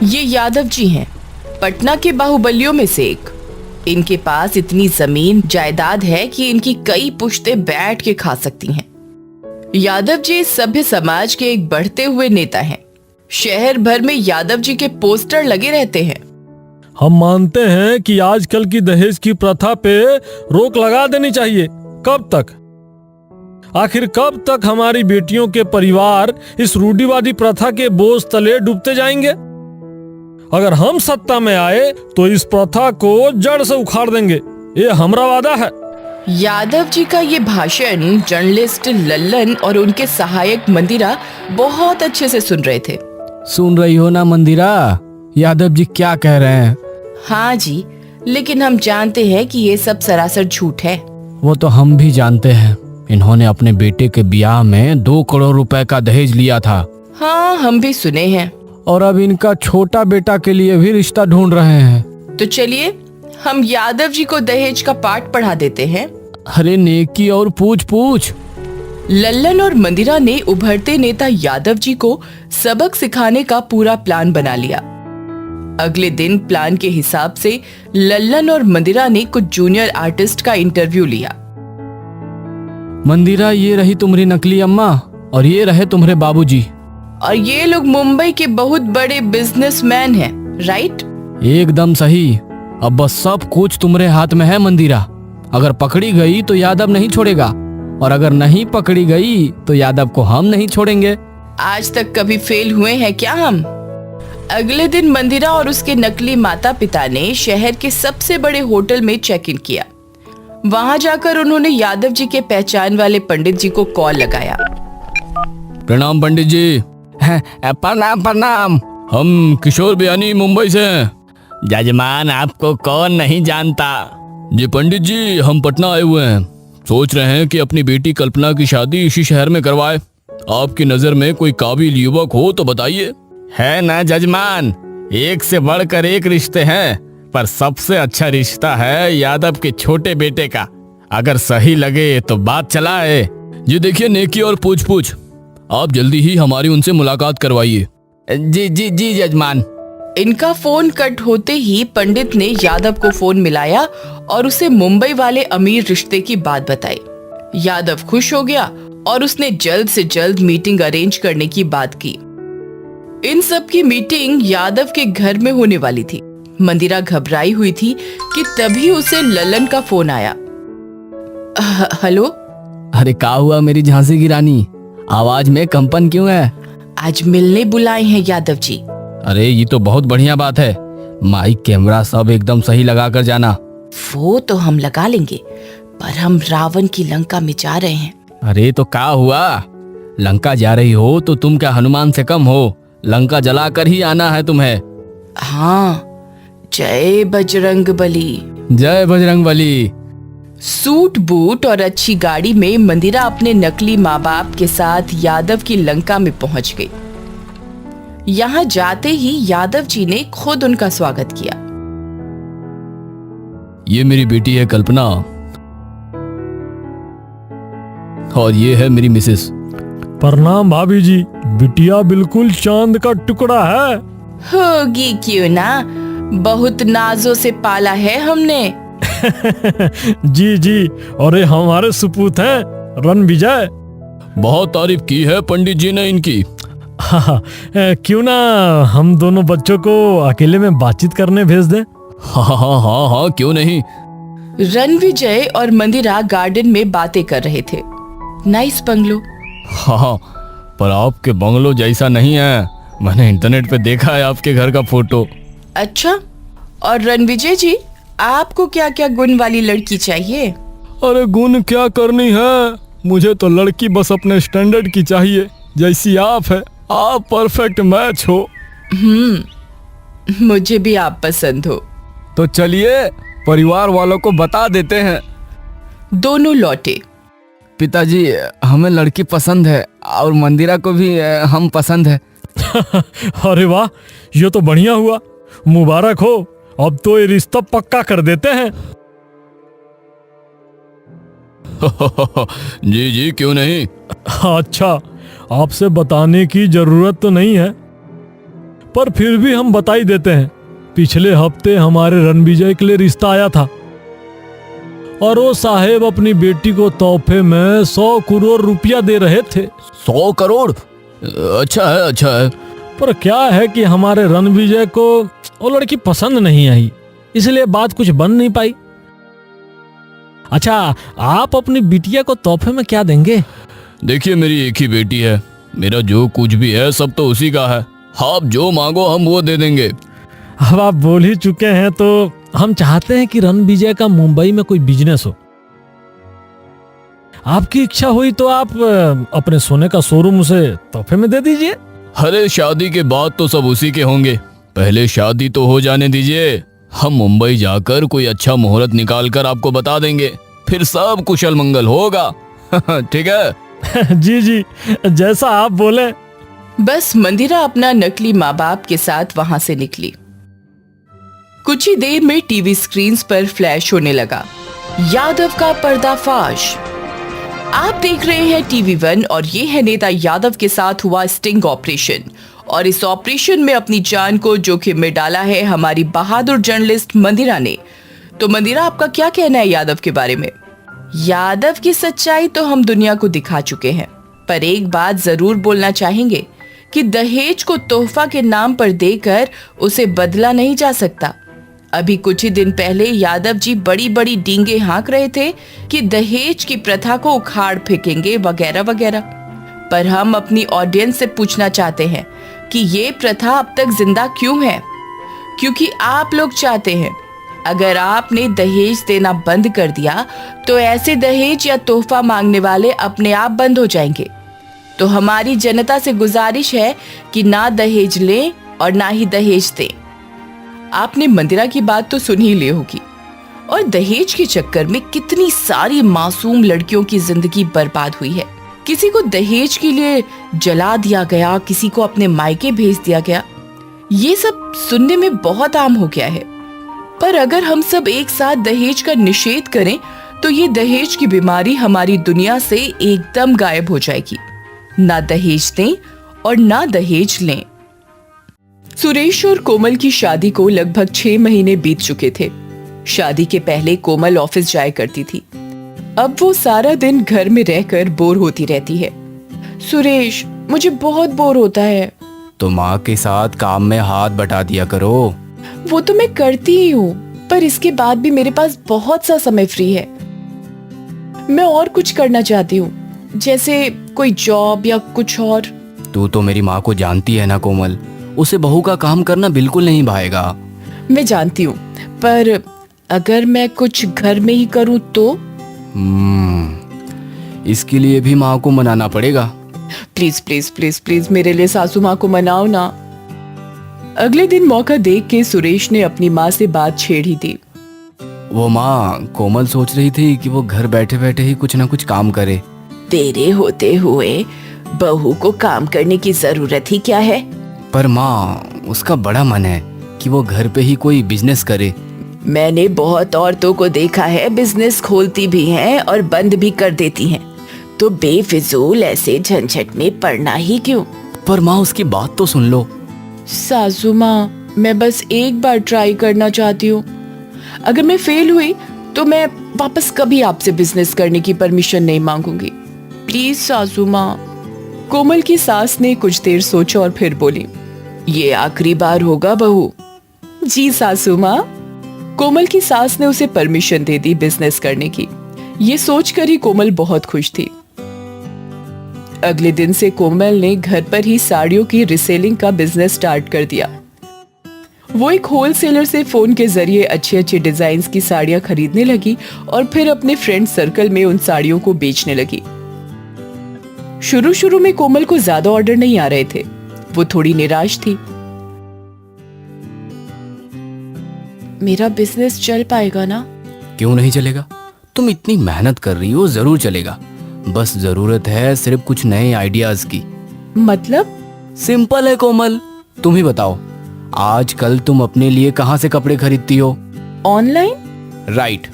ये यादव जी हैं, पटना के बाहुबलियों में से एक। इनके पास इतनी जमीन जायदाद है कि इनकी कई पुश्तें बैठ के खा सकती हैं। यादव जी सभ्य समाज के एक बढ़ते हुए नेता हैं। शहर भर में यादव जी के पोस्टर लगे रहते हैं। हम मानते हैं कि आजकल की दहेज की प्रथा पे रोक लगा देनी चाहिए। कब तक? आखिर कब तक हमारी बेटियों के परिवार इस रूढ़िवादी प्रथा के बोझ तले डूबते जाएंगे? अगर हम सत्ता में आए तो इस प्रथा को जड़ से उखाड़ देंगे, ये हमारा वादा है। यादव जी का ये भाषण जर्नलिस्ट लल्लन और उनके सहायक मंदिरा बहुत अच्छे से सुन रहे थे। सुन रही हो ना मंदिरा, यादव जी क्या कह रहे हैं? हाँ जी, लेकिन हम जानते हैं कि ये सब सरासर झूठ है। वो तो हम भी जानते हैं। इन्होंने अपने बेटे के ब्याह में 2 करोड़ रुपए का दहेज लिया था। हाँ, हम भी सुने हैं। और अब इनका छोटा बेटा के लिए भी रिश्ता ढूंढ रहे हैं। तो चलिए हम यादव जी को दहेज का पाठ पढ़ा देते हैं। अरे नेकी और पूछ पूछ। लल्लन और मंदिरा ने उभरते नेता यादव जी को सबक सिखाने का पूरा प्लान बना लिया। अगले दिन प्लान के हिसाब से लल्लन और मंदिरा ने कुछ जूनियर आर्टिस्ट का इंटरव्यू लिया। मंदिरा, ये रही तुम्हारी नकली अम्मा और ये रहे तुम्हारे बाबूजी। और ये लोग मुंबई के बहुत बड़े बिजनेसमैन हैं, राइट? एकदम सही। अब बस सब कुछ तुम्हारे हाथ में है मंदिरा। अगर पकड़ी गई तो यादव नहीं छोड़ेगा, और अगर नहीं पकड़ी गई तो यादव को हम नहीं छोड़ेंगे। आज तक कभी फेल हुए हैं क्या हम? अगले दिन मंदिरा और उसके नकली माता पिता ने शहर के सबसे बड़े होटल में चेक इन किया। वहां जाकर उन्होंने यादव जी के पहचान वाले पंडित जी को कॉल लगाया। प्रणाम पंडित जी। प्रणाम प्रणाम। हम किशोर बयानी मुंबई से हैं। जजमान, आपको कौन नहीं जानता। जी पंडित जी, हम पटना आए हुए हैं। सोच रहे हैं कि अपनी बेटी कल्पना की शादी इसी शहर में करवाए। आपकी नजर में कोई काबिल युवक हो तो बताइए। है ना जजमान, एक से बढ़कर एक रिश्ते हैं, पर सबसे अच्छा रिश्ता है यादव के छोटे बेटे का। अगर सही लगे तो बात चलाए। जी देखिए, नेकी और पूछ पूछ, आप जल्दी ही हमारी उनसे मुलाकात करवाइए। जी जी जी जजमान। इनका फोन कट होते ही पंडित ने यादव को फोन मिलाया और उसे मुंबई वाले अमीर रिश्ते की बात बताई। यादव खुश हो गया और उसने जल्द से जल्द मीटिंग अरेंज करने की बात की। इन सब की मीटिंग यादव के घर में होने वाली थी। मंदिरा घबराई हुई थी कि तभी उसे लल्लन का फोन आया। हेलो। अरे क्या हुआ मेरी झांसी की रानी, आवाज में कंपन क्यों है? आज मिलने बुलाए हैं यादव जी। अरे ये तो बहुत बढ़िया बात है। माइक कैमरा सब एकदम सही लगा कर जाना। वो तो हम लगा लेंगे, पर हम रावण की लंका में जा रहे हैं। अरे तो क्या हुआ, लंका जा रही हो तो तुम क्या हनुमान से कम हो? लंका जलाकर ही आना है तुम्हें। हाँ, जय बजरंग बली। जय बजरंग बली। सूट बूट और अच्छी गाड़ी में मंदिरा अपने नकली माँ बाप के साथ यादव की लंका में पहुंच गई। यहाँ जाते ही यादव जी ने खुद उनका स्वागत किया। ये मेरी बेटी है कल्पना, और ये है मेरी मिसेस। प्रणाम भाभी जी। बिटिया बिल्कुल चांद का टुकड़ा है। होगी क्यों ना, बहुत नाजों से पाला है हमने। जी जी, और ये हमारे सुपूत हैं रणविजय। बहुत तारीफ की है पंडित जी ने इनकी। हाँ, क्यों ना हम दोनों बच्चों को अकेले में बातचीत करने भेज दें? हाँ हाँ हाँ हाँ, क्यों नहीं। रणविजय और मंदिरा गार्डन में बातें कर रहे थे। Nice bungalow. हाँ, पर आपके बंगलो जैसा नहीं है। मैंने इंटरनेट पे देखा है आपके घर का फोटो। अच्छा, और रणविजय जी, आपको क्या क्या गुण वाली लड़की चाहिए? अरे गुण क्या करनी है, मुझे तो लड़की बस अपने स्टैंडर्ड की चाहिए, जैसी आप है। आप परफेक्ट मैच हो। मुझे भी आप पसंद हो। तो चलिए परिवार वालों को बता देते हैं। दोनों लौटे। पिताजी, हमें लड़की पसंद है और मंदिरा को भी हम पसंद है। अरे वाह, ये तो बढ़िया हुआ, मुबारक हो। अब तो ये रिश्ता पक्का कर देते हैं। जी जी, क्यों नहीं। अच्छा, आपसे बताने की जरूरत तो नहीं है, पर फिर भी हम बता ही देते हैं। पिछले हफ्ते हमारे रणविजय के लिए रिश्ता आया था और वो साहेब अपनी बेटी को तोहफे में 100 करोड़ रुपया दे रहे थे। 100 करोड़? अच्छा है, अच्छा है। पर क्या है कि हमारे रणविजय को वो लड़की पसंद नहीं आई, इसलिए बात कुछ बन नहीं पाई। अच्छा, आप अपनी बिटिया को तोहफे में क्या देंगे? देखिए, मेरी एक ही बेटी है, मेरा जो कुछ भी है सब तो उसी का है। आप जो मांगो हम वो दे देंगे। अब आप बोल ही चुके हैं तो हम चाहते हैं कि रणविजय का मुंबई में कोई बिजनेस हो। आपकी इच्छा हुई तो आप अपने सोने का शोरूम उसे तोहफे में दे दीजिए। अरे शादी के बाद तो सब उसी के होंगे, पहले शादी तो हो जाने दीजिए। हम मुंबई जाकर कोई अच्छा मुहूर्त निकाल कर आपको बता देंगे, फिर सब कुशल मंगल होगा। ठीक है? जी जी, जैसा आप बोले। बस मंदिरा अपना नकली माँ बाप के साथ वहां से निकली। कुछ ही देर में टीवी स्क्रीन्स पर फ्लैश होने लगा, यादव का पर्दाफाश। आप देख रहे हैं TV1 और ये है नेता यादव के साथ हुआ स्टिंग ऑपरेशन। और इस ऑपरेशन में अपनी जान को जोखिम में डाला है हमारी बहादुर जर्नलिस्ट मंदिरा ने। तो मंदिरा, आपका क्या कहना है यादव के बारे में? यादव की सच्चाई तो हम दुनिया को दिखा चुके हैं, पर एक बात जरूर बोलना चाहेंगे कि दहेज को तोहफा के नाम पर देकर उसे बदला नहीं जा सकता। अभी कुछ ही दिन पहले यादव जी बड़ी बड़ी डींगे हाँक रहे थे कि दहेज की प्रथा को उखाड़ फेंकेंगे वगैरह वगैरह। पर हम अपनी ऑडियंस से पूछना चाहते हैं कि ये प्रथा अब तक जिंदा क्यों है? क्योंकि आप लोग चाहते हैं, अगर आपने दहेज देना बंद कर दिया तो ऐसे दहेज या तोहफा मांगने वाले अपने आप बंद हो जाएंगे। तो हमारी जनता से गुजारिश है कि ना दहेज लें और ना ही दहेज दें। आपने मंदिरा की बात तो सुन ही ली होगी, और दहेज के चक्कर में कितनी सारी मासूम लड़कियों की जिंदगी बर्बाद हुई है। किसी को दहेज के लिए जला दिया गया, किसी को अपने मायके भेज दिया गया। ये सब सुनने में बहुत आम हो गया है। पर अगर हम सब एक साथ दहेज का निषेध करें तो ये दहेज की बीमारी हमारी दुनिया से एकदम गायब हो जाएगी। ना दहेज दें और ना दहेज लें। सुरेश और कोमल की शादी को लगभग 6 महीने बीत चुके थे। शादी के पहले कोमल ऑफिस जाया करती थी, अब वो सारा दिन घर में रहकर बोर होती रहती है। सुरेश, मुझे बहुत बोर होता है। तो माँ के साथ काम में हाथ बटा दिया करो। वो तो मैं करती ही हूँ, पर इसके बाद भी मेरे पास बहुत सा समय फ्री है। मैं और कुछ करना चाहती हूँ, जैसे कोई जॉब या कुछ और। तू तो मेरी माँ को जानती है ना कोमल, उसे बहू का काम करना बिल्कुल नहीं भाएगा। मैं जानती हूँ, पर अगर मैं कुछ घर में ही करूँ तो? इसके लिए भी माँ को मनाना पड़ेगा। प्लीज प्लीज प्लीज प्लीज मेरे लिए सासू माँ को मनाओ ना। अगले दिन मौका देख के सुरेश ने अपनी माँ से बात छेड़ ही दी। वो माँ, कोमल सोच रही थी कि वो घर बैठे बैठे ही कुछ ना कुछ काम करे। तेरे होते हुए बहू को काम करने की जरूरत ही क्या है? पर माँ, उसका बड़ा मन है कि वो घर पे ही कोई बिजनेस करे। मैंने बहुत औरतों को देखा है, बिजनेस खोलती भी हैं और बंद भी कर देती हैं। तो बेफिजूल ऐसे झंझट में पड़ना ही क्यों? पर माँ, उसकी बात तो सुन लो। सासू माँ, मैं बस एक बार ट्राई करना चाहती हूँ। अगर मैं फेल हुई तो मैं वापस कभी आपसे बिजनेस करने की परमिशन नहीं मांगूंगी। प्लीज सासू माँ। कोमल की सास ने कुछ देर सोचा और फिर बोली, ये आखिरी बार होगा बहू। जी सासू माँ। कोमल की सास ने उसे परमिशन दे दी बिजनेस करने की। ये सोचकर ही कोमल बहुत खुश थी। अगले दिन से कोमल ने घर पर ही साड़ियों की रिसेलिंग का बिजनेस स्टार्ट कर दिया। वो एक होलसेलर से फोन के जरिए अच्छी अच्छी डिजाइन्स की साड़ियां खरीदने लगी और फिर अपने फ्रेंड सर्कल में उन साड़ियों को बेचने लगी। शुरू शुरू में कोमल को ज्यादा ऑर्डर नहीं आ रहे थे, वो थोड़ी निराश थी। मेरा बिजनेस चल पाएगा ना? क्यों नहीं चलेगा? तुम इतनी मेहनत कर रही हो, जरूर चलेगा। बस जरूरत है सिर्फ कुछ नए आइडियाज की। मतलब? सिंपल है कोमल, तुम ही बताओ। आजकल तुम अपने लिए कहाँ से कपड़े खरीदती हो? ऑनलाइन। राइट।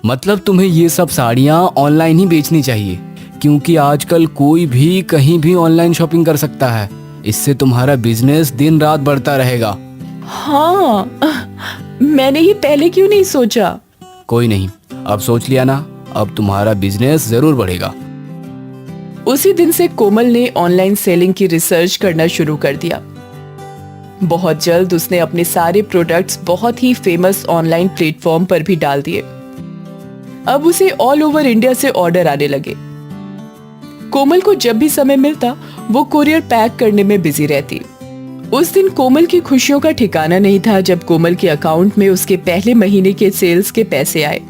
मतलब तुम्हें ये सब साड़ियाँ ऑनलाइन ही बेचनी चाहिए, क्योंकि आजकल कोई भी कहीं भी ऑनलाइन शॉपिंग कर सकता है। इससे तुम्हारा बिजनेस दिन रात बढ़ता रहेगा। हाँ, मैंने ये पहले क्यों नहीं सोचा? कोई नहीं, अब सोच लिया ना, अब तुम्हारा बिजनेस जरूर बढ़ेगा। उसी दिन से कोमल ने ऑनलाइन सेलिंग की रिसर्च करना शुरू कर दिया। बहुत जल्द उसने अपने सारे प्रोडक्ट्स बहुत ही फेमस ऑनलाइन प्लेटफॉर्म पर भी डाल दिए। अब उसे ऑल ओवर इंडिया से ऑर्डर आने लगे। कोमल को जब भी समय मिलता वो कुरियर पैक करने में बिजी रहती। उस दिन कोमल की खुशियों का ठिकाना नहीं था जब कोमल के अकाउंट में उसके पहले महीने के सेल्स के पैसे आए।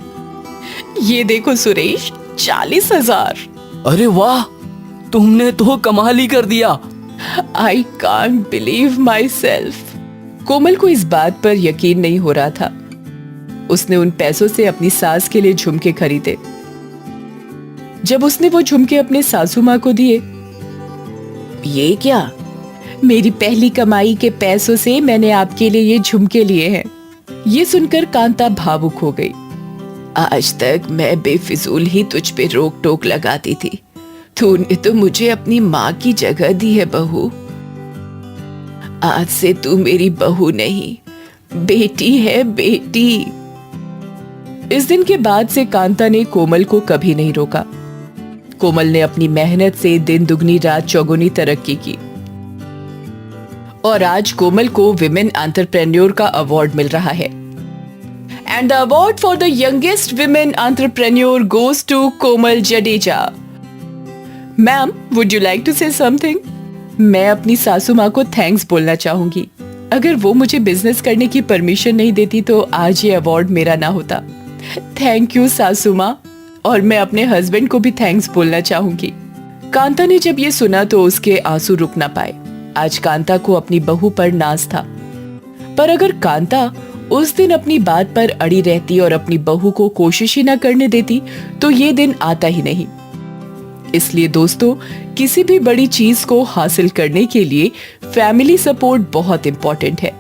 ये देखो सुरेश, 40,000। अरे वाह, तुमने तो कमाल ही कर दिया। I can't believe myself। कोमल को इस बात पर यकीन नहीं हो रहा था। उसने उन पैसों से अपनी सास के लिए झुमके खरीदे। जब उसने वो झुमके अपने सासू माँ को दिए, ये क्या? मेरी पहली कमाई के पैसों से मैंने आपके लिए ये झुमके लिए हैं। ये सुनकर कांता भावुक हो गई। आज तक मैं बेफिजूल ही तुझ पे रोक टोक लगाती थी, तूने तो मुझे अपनी माँ की जगह दी है बहू। आज से तू मेरी बहू नहीं, बेटी है, बेटी। इस दिन के बाद से कांता ने कोमल को कभी नहीं रोका। कोमल ने अपनी मेहनत से दिन दुगनी रात चौगुनी तरक्की की और आज कोमल को विमेन एंटरप्रेन्योर का अवार्ड मिल रहा है। And the award for the youngest women entrepreneur goes to Komal Jadeja. Ma'am, would you like to say something? मैं अपनी सासू माँ को थैंक्स बोलना चाहूंगी। अगर वो मुझे बिजनेस करने की परमिशन नहीं देती तो आज ये अवार्ड मेरा ना होता। थैंक यू सासू माँ, और मैं अपने हस्बैंड को भी थैंक्स बोलना चाहूंगी। कांता ने जब ये सुना तो उसके आंसू रुक ना पाए। आज कांता को अपनी बहू पर नाज था, पर अगर कांता उस दिन अपनी बात पर अड़ी रहती और अपनी बहू को कोशिश ही ना करने देती तो ये दिन आता ही नहीं। इसलिए दोस्तों, किसी भी बड़ी चीज को हासिल करने के लिए फैमिली सपोर्ट बहुत इंपॉर्टेंट है।